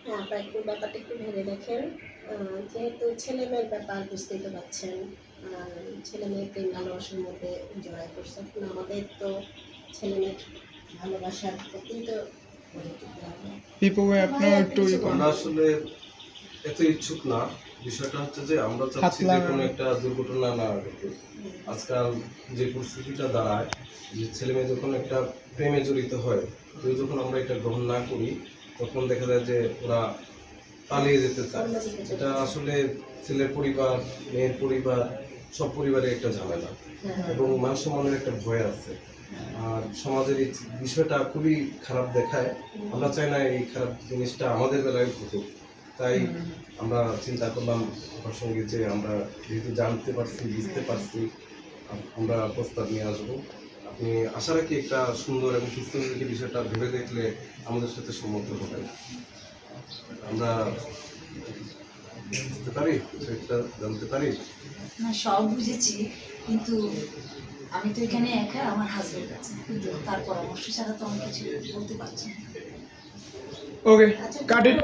হ্যাঁ, আপনারা একটু ব্যাপারটা একটু ভেবে দেখেন। যেহেতু ছেলে-মেয়ের ব্যাপার বুঝতেই তো পারছেন। ছেলে-মেয়ে প্রেম ভালোবাসার মধ্যে জড়াই পড়ছে। এখন আমাদের তো ছেলে-মেয়ের ভালোবাসার প্রতিই তো দীপু ভাই আপনিও একটু আমরা আসলে এত ইচ্ছুক না। বিষয়টা হচ্ছে যে আমরা চাচ্ছি যে কোনো একটা দুর্ঘটনা না ঘটে। আজকাল যে পরিস্থিতিটা দাঁড়ায়, যে ছেলে মেয়ে যখন একটা প্রেমে জড়িত হয়, তো যখন আমরা এটা গ্রহণ না করি, তখন দেখা যায় যে ওরা পালিয়ে যেতে চায়। এটা আসলে ছেলের পরিবার, মেয়ের পরিবার, সব পরিবারে একটা ঝামেলা এবং মান সম্মানের একটা ভয় আছে। আর সমাজের এই বিষয়টা খুবই খারাপ দেখায়। আমরা চাই না এই খারাপ জিনিসটা আমাদের বেলায় ঘটুক। তাই আমরা চিন্তা করলাম আপনার সঙ্গে যে আমরা যেহেতু জানতে পারছি, বুঝতে পারছি, আমরা প্রস্তাব নিয়ে আসবো। আপনি আশা রাখি একটা সুন্দর এবং সুস্থ বিষয়টা ভেবে দেখলে আমাদের সাথে সম্মত হবেন। আমরা বুঝতে পারি, বিষয়টা জানতে পারি। না সব বুঝেছি, কিন্তু আমি তো এখানে একা, আমার হাজবেন্ড আছে, কিন্তু তার পরামর্শ ছাড়া তো আমি কিছু বলতে পারছি না। ওকে কাট ইট।